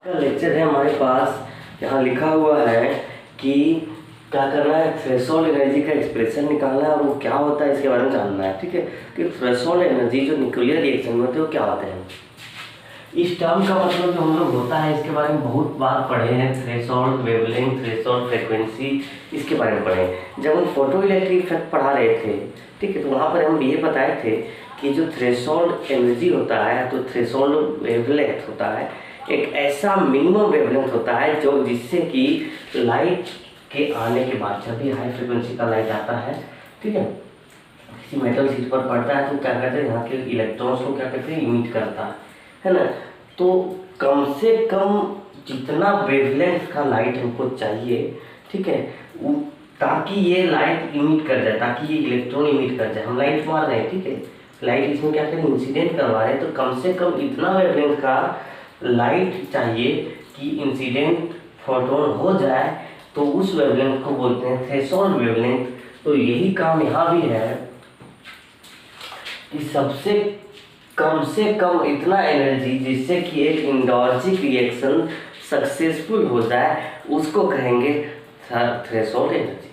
का लेक्चर है हमारे पास। यहाँ लिखा हुआ है कि क्या करना है, थ्रेशोल्ड एनर्जी का एक्सप्रेशन निकालना है और वो क्या होता है इसके बारे में जानना है। ठीक है, कि थ्रेशोल्ड एनर्जी जो न्यूक्लियर रिएक्शन में होते हैं वो क्या होते हैं। इस टर्म का मतलब जो हम लोग होता है इसके बारे में बहुत बार पढ़े हैं। थ्रेशोल्ड, वेवलेंथ, थ्रेशोल्ड फ्रीक्वेंसी, इसके बारे में पढ़े हैं जब हम फोटो इलेक्ट्रिक इफेक्ट पढ़ा रहे थे। ठीक है, तो वहाँ पर हम ये बताए थे कि जो थ्रेशोल्ड एनर्जी होता है तो थ्रेशोल्ड वेवलेंथ होता है एक ऐसा मिनिमम वेवलेंथ होता है जो जिससे कि लाइट के आने के बाद जब भी हाई फ्रिक्वेंसी का लाइट आता है, ठीक है, किसी मेटल शीट पर पड़ता है तो क्या कहते हैं, यहाँ के इलेक्ट्रॉन्स को क्या कहते हैं, इमिट करता है ना। तो कम से कम जितना वेवलेंथ का लाइट हमको चाहिए, ठीक है, ताकि ये लाइट इमिट कर जाए, ताकि ये इलेक्ट्रॉन इमिट कर जाए। हम लाइट मार रहे हैं, ठीक है, लाइट इसमें क्या करें, इंसिडेंट करवा रहे हैं, तो कम से कम इतना वेवलेंथ का लाइट चाहिए कि इंसिडेंट फोटोन हो जाए, तो उस वेवलेंथ को बोलते हैं थ्रेशोल्ड वेवलेंथ। तो यही काम यहाँ भी है कि से कम इतना एनर्जी जिससे कि एक इंडोर्जिक रिएक्शन सक्सेसफुल हो जाए उसको कहेंगे थ्रेशोल्ड एनर्जी।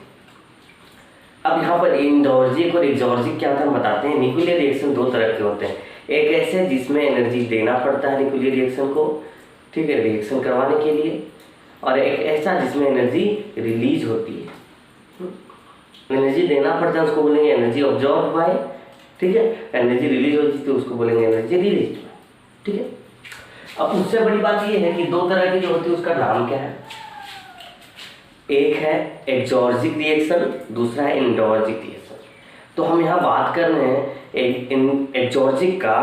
अब यहाँ पर इंडोर्जिक और एक्सोर्जिक क्या होता है हम बताते हैं। न्यूक्लियर रिएक्शन दो तरह के होते हैं, एक ऐसे जिसमें एनर्जी देना पड़ता है न्यूक्लियर रिएक्शन को, ठीक है, रिएक्शन करवाने के लिए, और एक ऐसा जिसमें एनर्जी रिलीज होती है। एनर्जी देना पड़ता है उसको बोलेंगे एनर्जी ऑब्जॉर्ब बाय, ठीक है, एनर्जी रिलीज होती है तो उसको बोलेंगे एनर्जी रिलीज। ठीक है, अब उससे बड़ी बात ये है कि दो तरह की जो होती है उसका नाम क्या है। एक है एक्सोर्जिक रिएक्शन, दूसरा है इंडोर्जिक रिएक्शन। तो हम यहाँ बात कर रहे हैं एक्सोर्जिक का।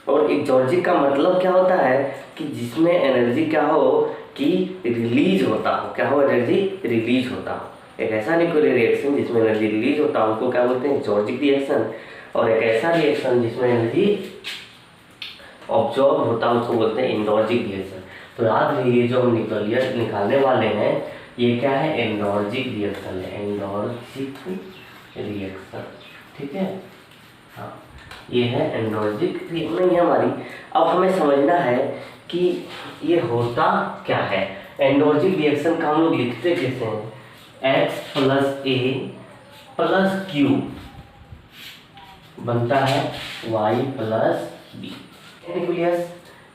और एक्सोर्जिक का मतलब क्या होता है कि जिसमें एनर्जी क्या हो कि रिलीज होता हो, क्या हो, एनर्जी रिलीज होता हो। एक ऐसा न्यूक्लियर रिएक्शन जिसमें एनर्जी रिलीज होता हो उसको क्या बोलते हैं, एक्सोर्जिक रिएक्शन। और एक ऐसा रिएक्शन जिसमें एनर्जी ऑब्जॉर्ब होता है उसको बोलते हैं इंडोर्जिक रिएक्शन। तो याद रखिए जो हम न्यूक्लियर निकालने वाले हैं ये क्या है, एंडोर्जिक रिएक्शन है, एंडोर्जिक रिएक्शन। ठीक है, हाँ, ये है एंडोर्जिक रिएक्शन नहीं है हमारी। अब हमें समझना है कि ये होता क्या है। एंडोर्जिक रिएक्शन का हम लोग लिखते कैसे हैं, X + A + Q बनता है Y + B। न्यूक्लियस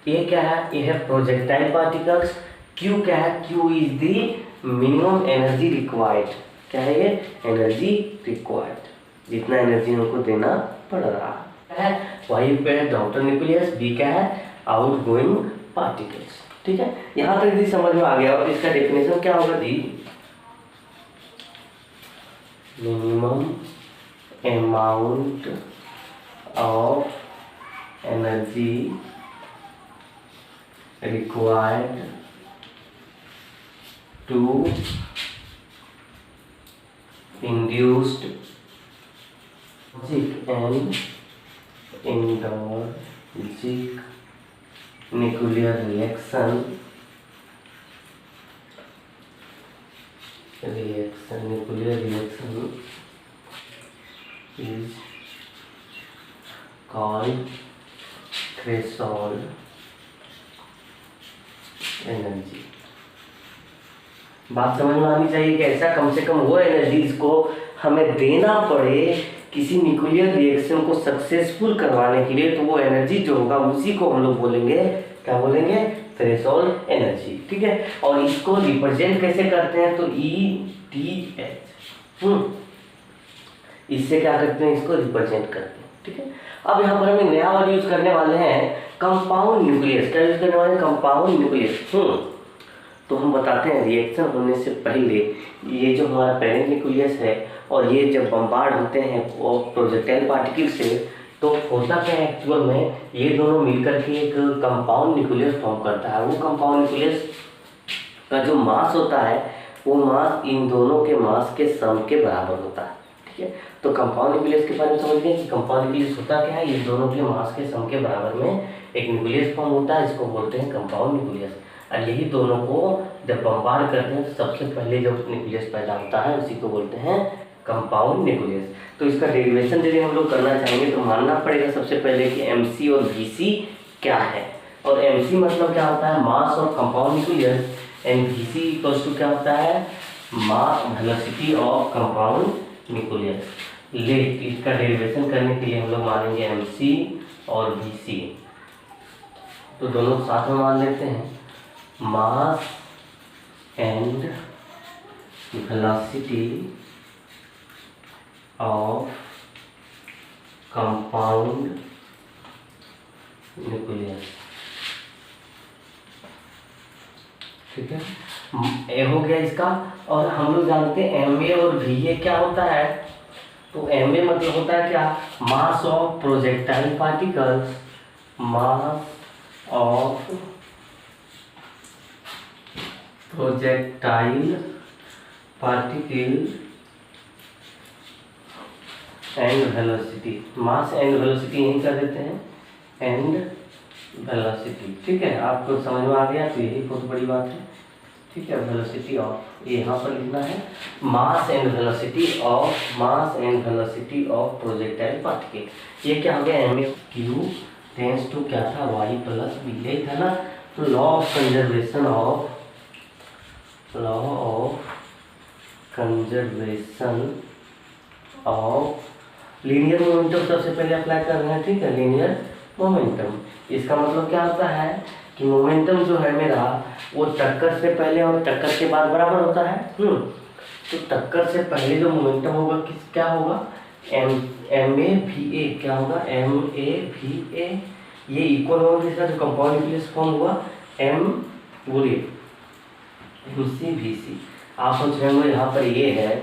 ये क्या है, ये है प्रोजेक्टाइल पार्टिकल्स। Q क्या है, Q is the minimum energy required. क्या है ये, एनर्जी रिक्वायर्ड, जितना एनर्जी हमको देना पड़ रहा है। Y पे है डॉटर न्यूक्लियस, B क्या है, आउट गोइंग पार्टिकल्स। ठीक है, यहाँ तक यदि समझ में आ गया और इसका डेफिनेशन क्या होगा the, minimum amount of energy required to induced and endorgic nuclear reaction nuclear reaction is called threshold energy। बात समझ में आनी चाहिए कि ऐसा कम से कम वो एनर्जी जिसको हमें देना पड़े किसी न्यूक्लियर रिएक्शन को सक्सेसफुल करवाने के लिए, तो वो एनर्जी जो होगा उसी को हम लोग बोलेंगे, क्या बोलेंगे, थ्रेशोल्ड एनर्जी। ठीक है, और इसको रिप्रेजेंट कैसे करते हैं तो ETH, इससे क्या करते हैं, इसको रिप्रेजेंट करते हैं। ठीक है, अब यहाँ पर हम नया वर्ड यूज करने वाले हैं कंपाउंड न्यूक्लियस। क्या यूज करने वाले हैं, कंपाउंड न्यूक्लियस। तो हम बताते हैं रिएक्शन होने से पहले ये जो हमारा पेरेंट न्यूक्लियस है और ये जब बम्बार्ड होते हैं वो प्रोजेक्टाइल पार्टिकल से, तो होता क्या है एक्चुअल में, ये दोनों मिलकर के एक कंपाउंड न्यूक्लियस फॉर्म करता है। वो कंपाउंड न्यूक्लियस का जो मास होता है वो मास इन दोनों के मास के सम के बराबर होता है। ठीक है, तो कंपाउंड न्यूक्लियस के बारे में समझ गए कि कंपाउंड न्यूक्लियस होता क्या है, इन दोनों के मास के सम के बराबर में एक न्यूक्लियस फॉर्म होता है, इसको बोलते हैं कंपाउंड न्यूक्लियस। और यही दोनों को जब बम्बार्ड करते हैं तो सबसे पहले जो न्यूक्लियस पैदा होता है उसी को बोलते हैं कंपाउंड न्यूक्लियस। तो इसका डेरिवेशन यदि हम लोग करना चाहेंगे तो मानना पड़ेगा सबसे पहले कि MC और VC क्या है। और एम सी मतलब क्या होता है, mass of compound nucleus, and V C equals to क्या होता है, mass velocity of compound nucleus. ले इसका डेरिवेशन करने के लिए हम लोग मानेंगे एम सी और वी सी, तो दोनों साथ में मान लेते हैं, मास and velocity of compound nucleus. ठीक है, ए हो गया इसका। और हम लोग जानते हैं एम ए और वी ए क्या होता है, तो एम ए मतलब होता है क्या, मास of projectile particles, mass of projectile particle and velocity, mass and velocity यही कर देते हैं, एंड वेलोसिटी। ठीक है, आपको समझ में आ गया, तो यही बहुत बड़ी बात है। ठीक है, वेलोसिटी ऑफ, ये यहाँ पर लिखना है mass and velocity of, mass and velocity of projectile particle. ये क्या हो गया, M A Q tends to क्या था, वाई प्लस बी, यही था ना। तो law of conservation of, law of conservation of linear momentum सबसे पहले अप्लाई कर रहे हैं। ठीक है, लीनियर मोमेंटम, इसका मतलब क्या होता है कि मोमेंटम जो है मेरा वो टक्कर से पहले और टक्कर के बाद बराबर होता है। तो टक्कर से पहले जो मोमेंटम होगा किस क्या होगा, एम ए वी ए, क्या होगा, एम ए वी ए, ये इक्वल होगा किसका, जो कंपाउंड न्यूक्लियस फॉर्म हुआ, एम बोलिए एम सी वी सी। आप सोच रहे होंगे यहाँ पर ये है,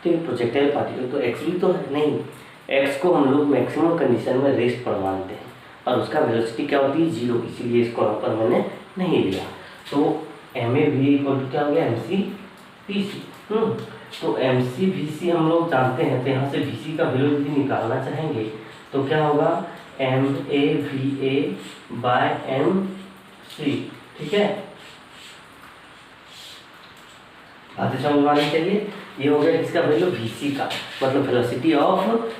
ठीक है, प्रोजेक्टाइल पार्टिकल, तो एक्स भी तो है नहीं, एक्स को हम लोग मैक्सिमम कंडीशन में रेस्ट पर मानते हैं और उसका वेलोसिटी क्या होती है, 0, इसीलिए इसको यहाँ पर मैंने नहीं लिया। तो M A V equal to क्या हो गया, एम सी वी सी। तो एम सी वी सी हम लोग जानते हैं, तो यहाँ से वी सी का वैल्यू यदि निकालना चाहेंगे तो क्या होगा, M A V A by M C. ठीक है, आते समझवाने के लिए ये हो गया इसका वैल्यू वी सी का, मतलब वेलोसिटी ऑफ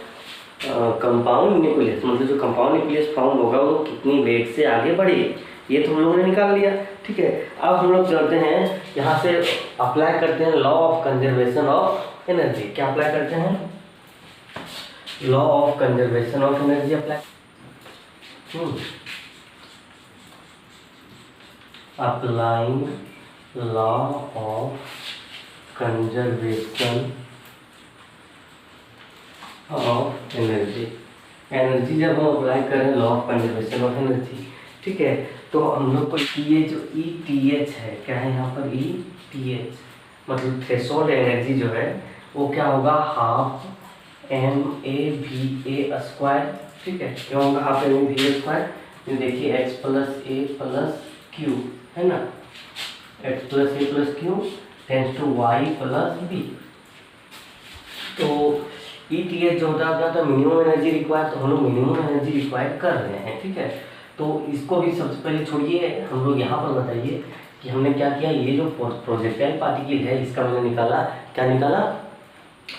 कंपाउंड न्यूक्लियस, मतलब जो कंपाउंड न्यूक्लियस फाउंड होगा वो कितनी वेग से आगे बढ़ेगी, ये तो हम लोगों ने निकाल लिया। ठीक है, अब हम लोग चलते हैं यहाँ से अप्लाई करते हैं law of conservation of energy. क्या अप्लाई करते हैं, law of conservation of energy apply, applying law of conservation of energy. Energy जब हम अप्लाई करें law of conservation of energy, ठीक है, तो हम लोग को ये जो ई टी एच है, क्या है यहाँ पर, ई टी एच मतलब थ्रेशोल्ड एनर्जी जो है वो क्या होगा, half M A V A square. ठीक है, क्या होगा, half M A V A square. ये देखिए X plus A plus Q है ना, X plus A plus Q tends to Y plus B. तो ई टी एच जो होता है तो मिनिमम एनर्जी रिक्वायर, तो हम लोग मिनिमम एनर्जी रिक्वायर कर रहे हैं। ठीक है, तो इसको भी सबसे पहले छोड़िए, हम लोग यहाँ पर बताइए कि हमने क्या किया। ये जो प्रोजेक्टाइल पार्टिकल है इसका मैंने निकाला, क्या निकाला,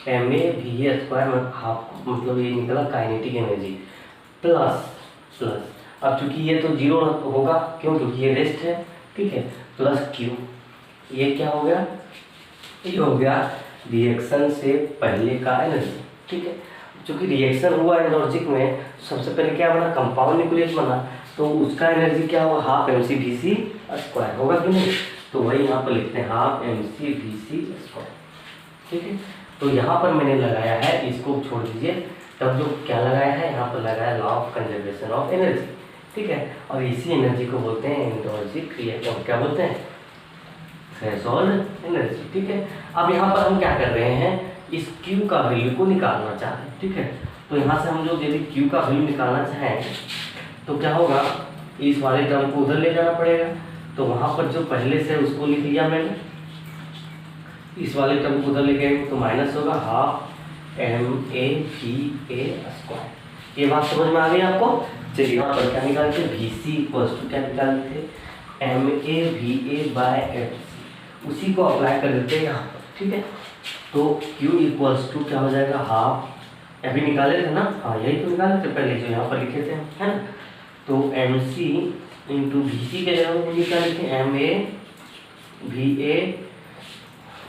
M A V A square में हाफ, मतलब ये निकला काइनेटिक एनर्जी प्लस प्लस, अब चूंकि ये तो 0 होगा, क्यों, क्योंकि ये रेस्ट है। ठीक है, प्लस क्यू, ये क्या हो गया, ये हो गया रिएक्शन से पहले का एनर्जी। ठीक है, चूंकि रिएक्शन हुआ एनर्जिक में, सबसे पहले क्या बना, कंपाउंड न्यूक्लियस बना, तो उसका एनर्जी क्या होगा, half M C V C square होगा कि नहीं, तो वही यहाँ पर लिखते हैं half M C V C square. ठीक है, तो यहाँ पर मैंने लगाया है, इसको छोड़ दीजिए, तब जो क्या लगाया है यहाँ पर लगाया law of conservation of energy. ठीक है, और इसी एनर्जी को बोलते हैं एंडोर्जिक रिएक्शन, क्या बोलते हैं, थ्रेशोल्ड एनर्जी। ठीक है, अब यहाँ पर हम क्या कर रहे हैं, इस Q का वैल्यू को निकालना चाहते हैं। ठीक है, तो यहाँ से हम लोग यदि Q का वैल्यू निकालना चाहें तो क्या होगा, इस वाले टर्म को उधर ले जाना पड़ेगा, तो वहाँ पर जो पहले से उसको लिख लिया मैंने, इस वाले टर्म को उधर ले गए तो माइनस होगा half M A V A square. ये बात समझ में आ गई आपको। चलिए यहाँ पर क्या निकालते हैं, वी सी इक्वल्स टू क्या निकालते थे, M A V A by F C, उसी को अप्लाई कर देते हैं यहाँ पर। ठीक है, तो Q इक्वल्स टू क्या हो जाएगा, हाफ, अभी निकाले थे ना, हाँ यही तो निकाले थे पहले जो यहाँ पर लिखे थे, है ना, तो M C into V C के जगह पर क्या लिखें, M A V A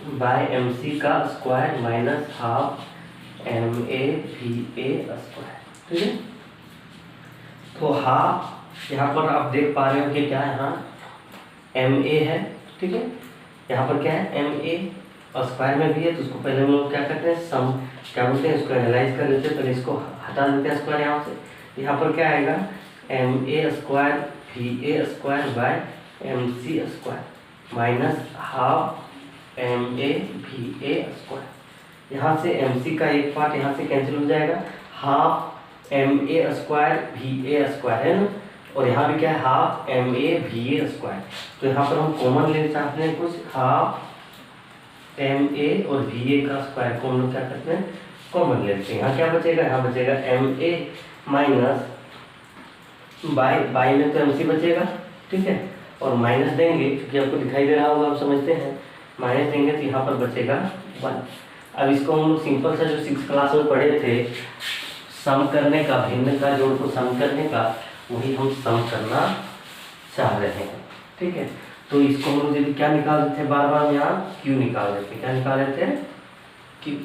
by M C का square minus half M A V A square. ठीक है, तो हाफ यहाँ पर आप देख पा रहे हो कि क्या है, यहाँ एम ए है। ठीक है, यहाँ पर क्या है, एम ए और स्क्वायर में भी है, तो उसको पहले हम लोग क्या करते हैं, सम क्या बोलते हैं, इसको एनालाइज कर लेते हैं। पहले इसको हटा देते हैं स्क्वायर यहाँ से। यहाँ पर क्या आएगा, M A square V A square by M C square minus half M A V A square. यहाँ से एम सी का एक पार्ट यहाँ से कैंसिल हो जाएगा, half M A square V A square है ना, और यहाँ भी क्या है, half M A V A square. तो यहाँ पर हम कॉमन लेना चाहते हैं कुछ, हाफ एम ए और वी ए का स्क्वायर को हम लोग क्या करते हैं, कॉमन लेते हैं। यहाँ क्या बचेगा, यहाँ बचेगा एम ए माइनस बाई में तो एम सी बचेगा। ठीक है, और माइनस देंगे क्योंकि आपको दिखाई दे रहा होगा, आप समझते हैं, माइनस देंगे तो यहाँ पर बचेगा 1। अब इसको हम लोग सिंपल सा जो 6th क्लास में पढ़े थे, सम करने का, भिन्न का जोड़ को सम करने का, वही हम सम करना चाह रहे हैं। ठीक है, तो इसको हम लोग यदि क्या निकाल देते हैं, बार बार यहाँ क्यू निकाल देते हैं। क्या निकाल देते हैं, क्यू।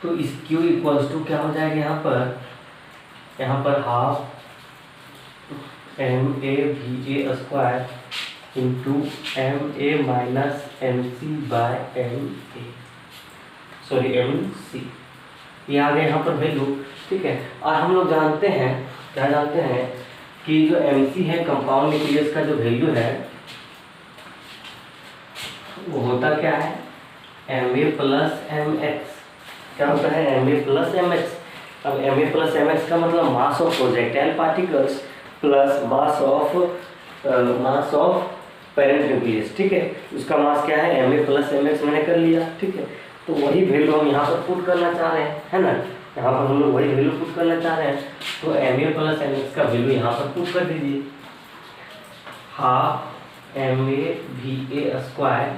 तो इस क्यू इक्वल्स टू क्या हो जाएगा, यहाँ पर half M A V A square into M A minus M C by M A, sorry M C, ये आ गया यहाँ पर वैल्यू। ठीक है, और हम लोग जानते हैं, क्या जानते हैं कि जो एम सी है, कंपाउंड न्यूक्लियस का जो वैल्यू है वो होता क्या है, M A plus M X. क्या होता है, M A plus M X. अब M A plus M X का मतलब mass of projectile particles plus mass of parent nucleus. ठीक है, उसका मास क्या है, M A plus M X मैंने कर लिया। ठीक है, तो वही वैल्यू हम यहाँ पर पुट करना चाह रहे हैं, है ना, यहाँ पर हम लोग वही वैल्यू पुट करना चाह रहे हैं। तो M A plus M X का वैल्यू यहाँ पर पुट कर दीजिए, half M A V A square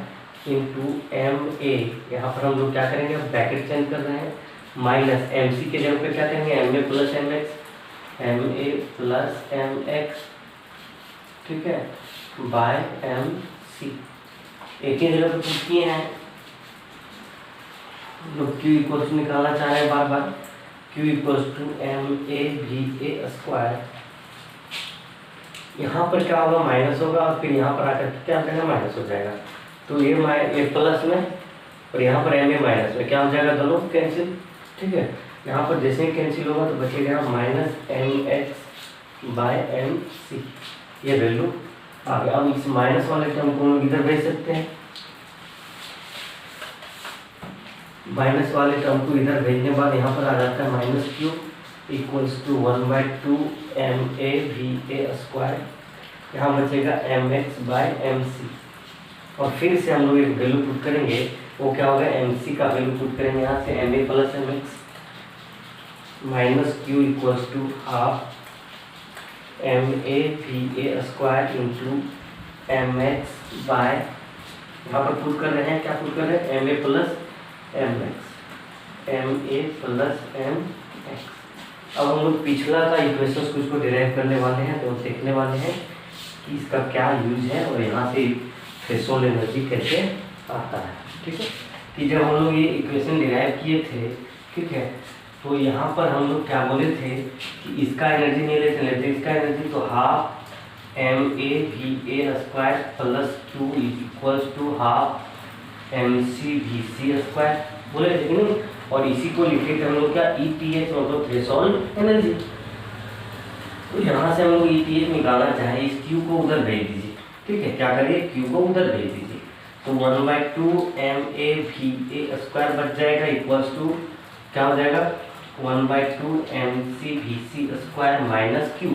into M A, यहाँ पर हम लोग क्या करेंगे, ब्रैकेट चेंज कर रहे हैं, माइनस एम सी के जगह पे क्या करेंगे, M A plus M X, M A plus M X. ठीक है, बाय एम सी, एक ही जगह पे पुट किए हैं। लोग क्यू इक्वल्स निकालना चाह रहे हैं बार बार, Q equals to M A V A square. यहाँ पर क्या होगा, माइनस होगा, और फिर यहाँ पर आकर क्या करेंगे, माइनस हो जाएगा। तो ये प्लस में और यहाँ पर एम ए माइनस में क्या हो जाएगा, दोनों कैंसिल। ठीक है, यहाँ पर जैसे ही कैंसिल होगा तो बचेगा minus M X by M C, ये वैल्यू आ गया। अब इस माइनस वाले टर्म को हम इधर भेज सकते हैं, माइनस वाले टर्म को इधर भेजने बाद यहाँ पर आ जाता है minus Q equals to 1/2 M A V A square. यहाँ बचेगा M X by M C, और फिर से हम लोग एक वैल्यू पुट करेंगे, वो क्या होगा, एम सी का वैल्यू पुट करेंगे यहाँ से, M A plus M X minus Q equals to half M A V A square into M X by, यहाँ पर पुट कर रहे हैं, क्या पुट कर रहे हैं, M A plus M X, M A plus M X. अब हम लोग पिछला का इक्वेशन कुछ को डिराइव करने वाले हैं, तो देखने वाले हैं कि इसका क्या यूज है और यहाँ से थ्रेशोल्ड एनर्जी कैसे आता है। ठीक है, कि जब हम लोग ये इक्वेशन डिराइव किए थे, ठीक है, तो यहाँ पर हम लोग क्या बोले थे कि इसका एनर्जी नहीं लेते इसका एनर्जी, तो half M A V A square plus 2 equals to half M C V C square बोले थे नहीं, और इसी को लिखे थे हम लोग क्या, ई टी एच मतलब थ्रेशोल्ड एनर्जी। तो यहाँ से हम लोग ई टी एच निकालना चाहें, इस क्यू को उधर भेज दीजिए। ठीक है, क्या करिए, क्यू को उधर भेज दीजिए, तो 1/2 M A V A square बच जाएगा इक्वल्स टू क्या हो जाएगा, 1/2 M C V C square minus Q.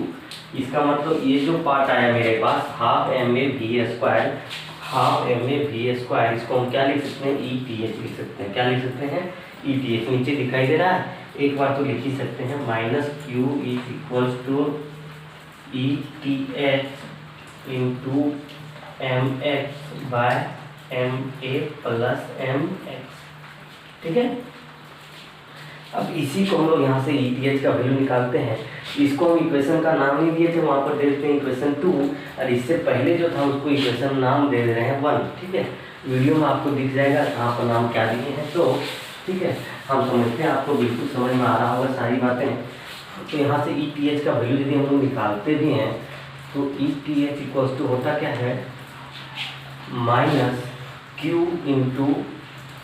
इसका मतलब ये जो पार्ट आया मेरे पास, half M A V A square, half M A V A square, इसको हम क्या लिख सकते हैं, ई टी एच लिख सकते हैं। क्या लिख सकते हैं, ई टी एच। नीचे दिखाई दे रहा है, एक बार तो लिख ही सकते हैं, minus Q is equals to E T H into M X by M A plus M X. ठीक है, अब इसी को हम लोग यहाँ से ETH का वैल्यू निकालते हैं। इसको हम इक्वेशन का नाम नहीं दिए थे, वहाँ पर दे देते हैं इक्वेशन 2, और इससे पहले जो था उसको इक्वेशन नाम दे दे रहे हैं 1। ठीक है, वीडियो में आपको दिख जाएगा यहाँ पर नाम क्या दिए हैं। तो ठीक है, हम समझते हैं, आपको बिल्कुल समझ में आ रहा होगा सारी बातें। तो यहाँ से ETH का वैल्यू यदि हम लोग निकालते भी हैं तो ETH इक्वल्स टू होता क्या है, माइनस Q इंटू,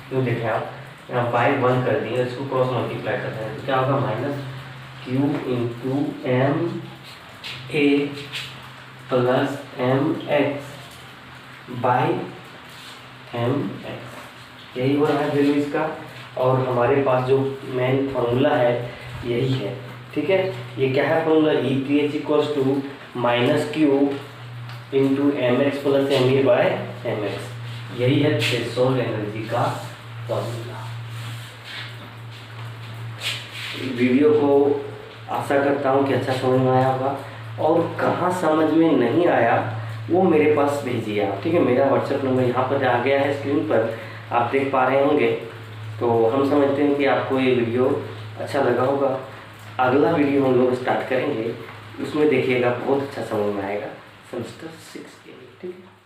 क्यों देखें आप यहाँ बाई 1 कर दिए, इसको क्रॉस मल्टीप्लाई कर रहे हैं तो क्या होगा, minus Q into MA plus MX by MX, यही हो रहा है वैल्यू इसका। और हमारे पास जो मेन फार्मूला है यही है। ठीक है, ये क्या है formula, ETH equals to minus Q into MX plus MA by MX, यही है थ्रेशोल्ड एनर्जी का फॉर्मूला। वीडियो को आशा करता हूँ कि अच्छा समझ में आया होगा, और कहाँ समझ में नहीं आया वो मेरे पास भेजिए आप। ठीक है, मेरा व्हाट्सएप नंबर यहाँ पर आ गया है स्क्रीन पर, आप देख पा रहे होंगे। तो हम समझते हैं कि आपको ये वीडियो अच्छा लगा होगा। अगला वीडियो हम लोग स्टार्ट करेंगे, उसमें देखिएगा बहुत अच्छा समझ में आएगा सेमेस्टर 6 के लिए। ठीक है।